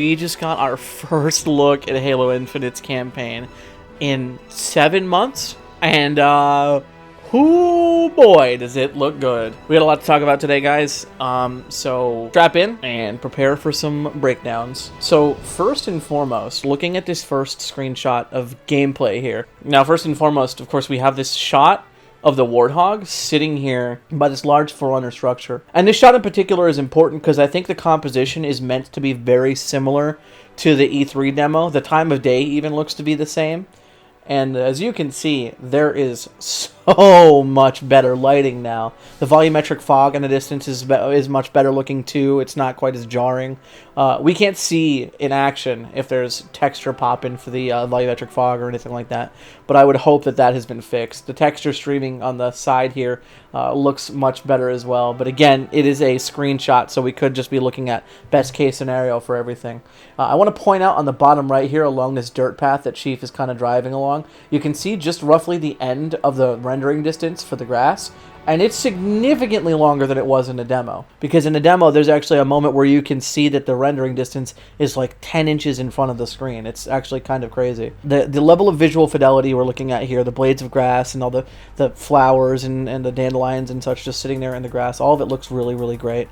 we just got our first look at Halo Infinite's campaign in 7 months, and oh boy, does it look good. We got a lot to talk about today, guys, so strap in and prepare for some breakdowns. So first and foremost, looking at this first screenshot of gameplay here. Now, first and foremost, of course, we have this shot of the Warthog sitting here by this large Forerunner structure. And this shot in particular is important because I think the composition is meant to be very similar to the E3 demo. The time of day even looks to be the same. And as you can see, there is so much better lighting now. The volumetric fog in the distance is much better looking too. It's not quite as jarring. We can't see in action if there's texture pop-in for the volumetric fog or anything like that. But I would hope that that has been fixed. The texture streaming on the side here looks much better as well. But again, it is a screenshot, so we could just be looking at best case scenario for everything. I want to point out on the bottom right here along this dirt path that Chief is kind of driving along, you can see just roughly the end of the rendering distance for the grass, and it's significantly longer than it was in the demo. Because in the demo, there's actually a moment where you can see that the rendering distance is like 10 inches in front of the screen. It's actually kind of crazy. The level of visual fidelity we're looking at here, the blades of grass and all the flowers and the dandelions and such just sitting there in the grass, all of it looks really, really great.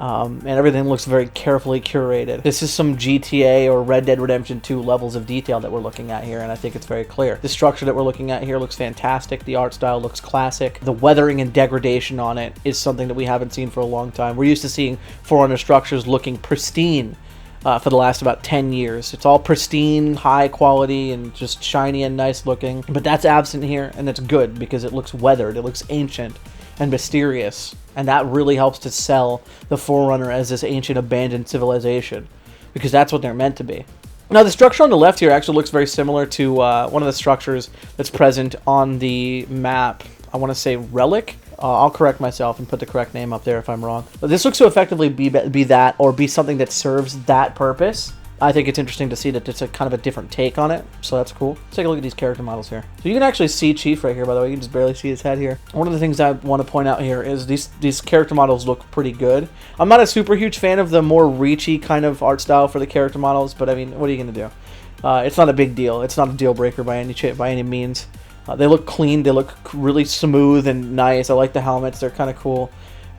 And everything looks very carefully curated. This is some GTA or Red Dead Redemption 2 levels of detail that we're looking at here, and I think it's very clear. The structure that we're looking at here looks fantastic. The art style looks classic. The weathering and degradation on it is something that we haven't seen for a long time. We're used to seeing Forerunner structures looking pristine for the last about 10 years. It's all pristine, high quality, and just shiny and nice looking. But that's absent here, and that's good because it looks weathered. It looks ancient and mysterious, and that really helps to sell the Forerunner as this ancient abandoned civilization, because that's what they're meant to be. Now, the structure on the left here actually looks very similar to one of the structures that's present on the map. I want to say Relic. I'll correct myself and put the correct name up there if I'm wrong. But this looks to effectively be that, or be something that serves that purpose. I think it's interesting to see that it's a kind of a different take on it, so that's cool. Let's take a look at these character models here. So you can actually see Chief right here, by the way. You can just barely see his head here. One of the things I want to point out here is these character models look pretty good. I'm not a super huge fan of the more reachy kind of art style for the character models, but I mean, what are you going to do? It's not a big deal. It's not a deal breaker by any means. They look clean. They look really smooth and nice. I like the helmets. They're kind of cool.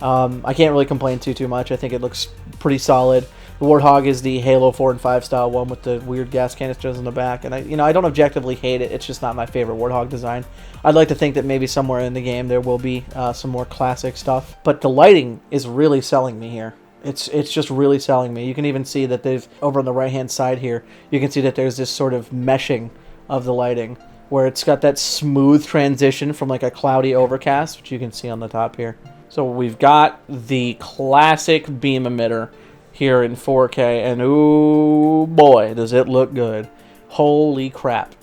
I can't really complain too much. I think it looks pretty solid. The Warthog is the Halo 4 and 5 style one with the weird gas canisters in the back, and I don't objectively hate it. It's just not my favorite Warthog design. I'd like to think that maybe somewhere in the game there will be some more classic stuff, but the lighting is really selling me here. It's just really selling me. You can even see that they've, over on the right hand side here, you can see that there's this sort of meshing of the lighting, where it's got that smooth transition from like a cloudy overcast, which you can see on the top here. So we've got the classic beam emitter here in 4K, and ooh boy, does it look good. Holy crap.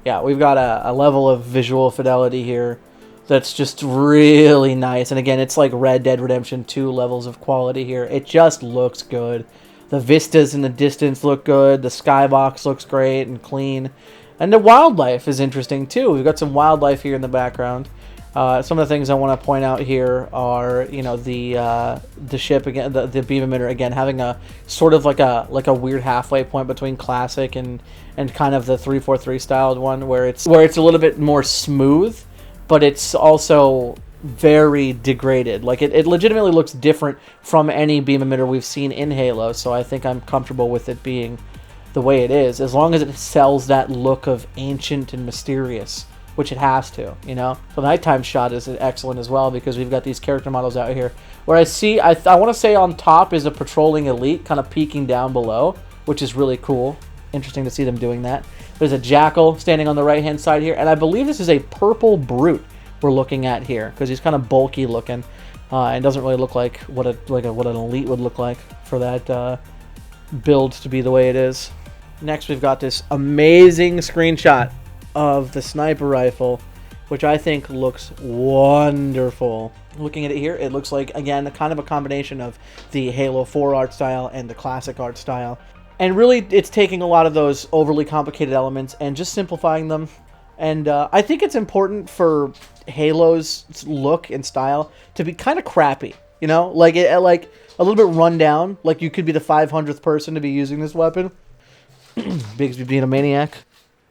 Yeah, we've got a level of visual fidelity here that's just really nice. And again, it's like Red Dead Redemption 2 levels of quality here. It just looks good. The vistas in the distance look good. The skybox looks great and clean. And the wildlife is interesting too. We've got some wildlife here in the background. Some of the things I want to point out here are, the ship again, the beam emitter again, having a sort of like a weird halfway point between classic and kind of the 343 styled one, where it's a little bit more smooth, but it's also very degraded. Like it legitimately looks different from any beam emitter we've seen in Halo. So I think I'm comfortable with it being the way it is, as long as it sells that look of ancient and mysterious, which it has to, The nighttime shot is excellent as well, because we've got these character models out here where I want to say on top is a patrolling elite kind of peeking down below, which is really cool. Interesting to see them doing that. There's a jackal standing on the right hand side here, and I believe this is a purple brute we're looking at here, because he's kind of bulky looking and doesn't really look like what an elite would look like for that build to be the way it is. Next, we've got this amazing screenshot of the sniper rifle, which I think looks wonderful. Looking at it here, it looks like, again, kind of a combination of the Halo 4 art style and the classic art style. And really, it's taking a lot of those overly complicated elements and just simplifying them. And I think it's important for Halo's look and style to be kind of crappy. You know, like like a little bit run down. Like you could be the 500th person to be using this weapon. Bigsby being a maniac.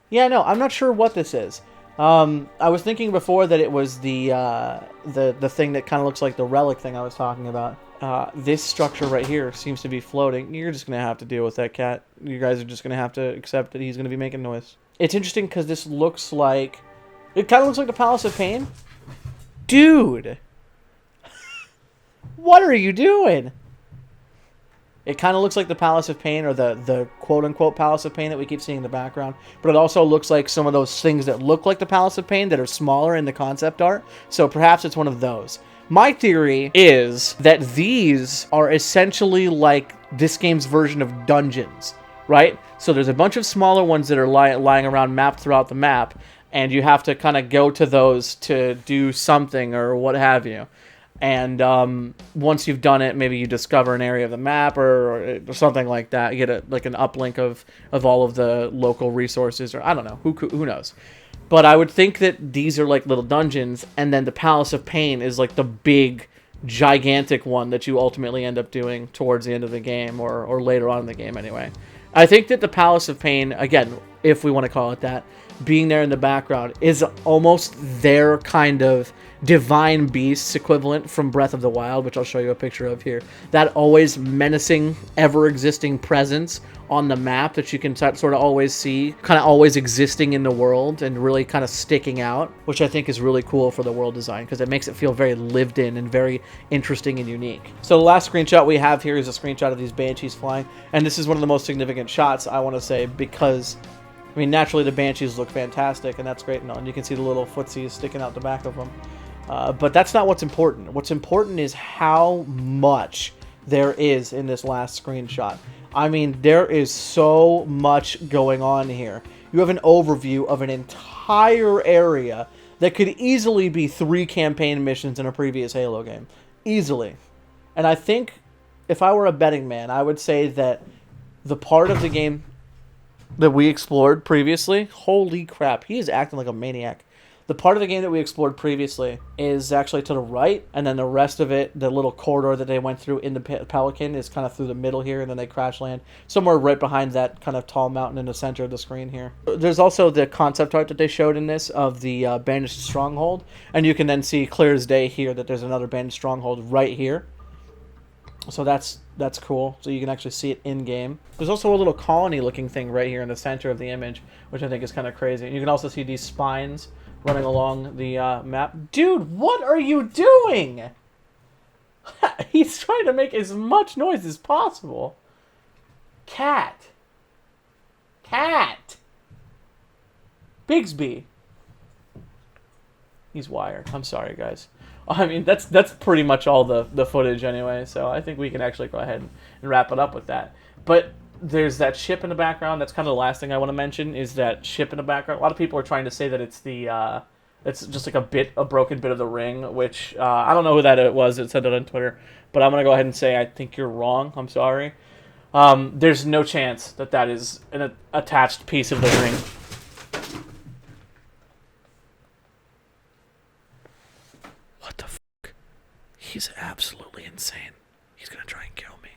Yeah, no, I'm not sure what this is. I was thinking before that it was the thing that kind of looks like the relic thing I was talking about. This structure right here seems to be floating. You're just going to have to deal with that, cat. You guys are just going to have to accept that he's going to be making noise. It's interesting because this looks like... It kind of looks like the Palace of Pain. Dude! What are you doing? It kind of looks like the Palace of Pain, or the quote-unquote Palace of Pain that we keep seeing in the background. But it also looks like some of those things that look like the Palace of Pain that are smaller in the concept art. So perhaps it's one of those. My theory is that these are essentially like this game's version of dungeons, right? So there's a bunch of smaller ones that are lying around mapped throughout the map, and you have to kind of go to those to do something or what have you. And once you've done it, maybe you discover an area of the map or something like that. You get like an uplink of all of the local resources, or I don't know, who knows. But I would think that these are like little dungeons, and then the Palace of Pain is like the big, gigantic one that you ultimately end up doing towards the end of the game, or later on in the game anyway. I think that the Palace of Pain, again, if we want to call it that, being there in the background is almost their kind of divine beasts equivalent from Breath of the Wild, which I'll show you a picture of here. That always menacing, ever-existing presence on the map that you can sort of always see, kind of always existing in the world and really kind of sticking out, which I think is really cool for the world design because it makes it feel very lived in and very interesting and unique. So the last screenshot we have here is a screenshot of these banshees flying, and this is one of the most significant shots, I want to say, because I mean, naturally the banshees look fantastic, and that's great and all, and you can see the little footsies sticking out the back of them. But that's not what's important. What's important is how much there is in this last screenshot. I mean, there is so much going on here. You have an overview of an entire area that could easily be 3 campaign missions in a previous Halo game. Easily. And I think, if I were a betting man, I would say that the part of the game that we explored previously, holy crap, he is acting like a maniac. The part of the game that we explored previously is actually to the right, and then the rest of it, the little corridor that they went through in the Pelican, is kind of through the middle here, and then they crash land somewhere right behind that kind of tall mountain in the center of the screen here. There's also the concept art that they showed in this of the Banished Stronghold, and you can then see clear as day here that there's another Banished Stronghold right here. So that's cool. So you can actually see it in-game. There's also a little colony-looking thing right here in the center of the image, which I think is kind of crazy. And you can also see these spines running along the map. Dude, what are you doing? He's trying to make as much noise as possible. Cat. Bigsby. He's wired. I'm sorry, guys. I mean, that's pretty much all the footage anyway, so I think we can actually go ahead and wrap it up with that. But there's that ship in the background. That's kind of the last thing I want to mention, is that ship in the background. A lot of people are trying to say that it's it's just like a broken bit of the ring, which I don't know who that was that said that on Twitter, but I'm going to go ahead and say I think you're wrong. I'm sorry. There's no chance that is an attached piece of the ring. What the fuck? He's absolutely insane. He's going to try and kill me.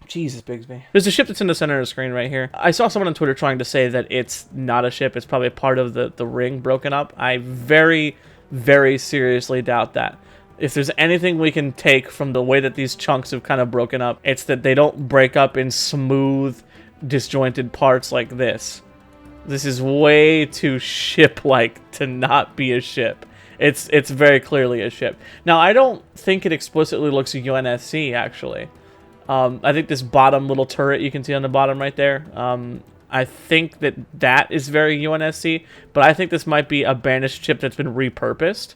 Jesus, Bigsby. There's a ship that's in the center of the screen right here. I saw someone on Twitter trying to say that it's not a ship. It's probably a part of the ring broken up. I very, very seriously doubt that. If there's anything we can take from the way that these chunks have kind of broken up, it's that they don't break up in smooth, disjointed parts like this. This is way too ship-like to not be a ship. It's very clearly a ship. Now, I don't think it explicitly looks UNSC, actually. I think this bottom little turret you can see on the bottom right there, I think that is very UNSC, but I think this might be a banished ship that's been repurposed,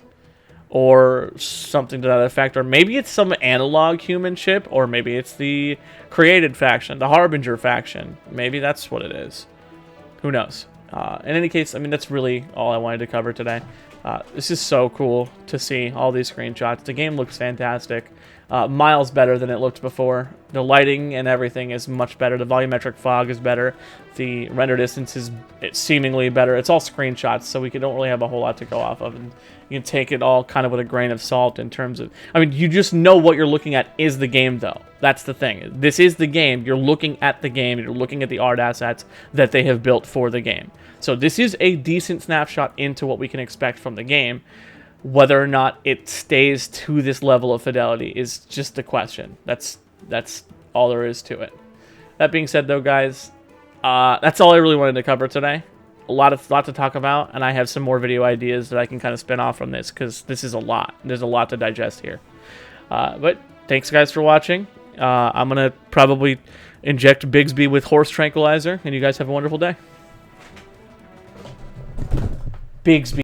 or something to that effect, or maybe it's some analog human ship, or maybe it's the created faction, the Harbinger faction. Maybe that's what it is. Who knows? In any case, I mean, that's really all I wanted to cover today. This is so cool to see all these screenshots. The game looks fantastic. Miles better than it looked before. The lighting and everything is much better. The volumetric fog is better. The render distance is seemingly better. It's all screenshots, so we don't really have a whole lot to go off of. And you can take it all kind of with a grain of salt in terms of... I mean, you just know what you're looking at is the game, though. That's the thing. This is the game. You're looking at the game. You're looking at the art assets that they have built for the game. So this is a decent snapshot into what we can expect from the game. Whether or not it stays to this level of fidelity is just the question. That's all there is to it. That being said, though, guys, that's all I really wanted to cover today. A lot to talk about, and I have some more video ideas that I can kind of spin off from this, because this is a lot. There's a lot to digest here. But thanks, guys, for watching. I'm going to probably inject Bigsby with horse tranquilizer, and you guys have a wonderful day. Bigsby.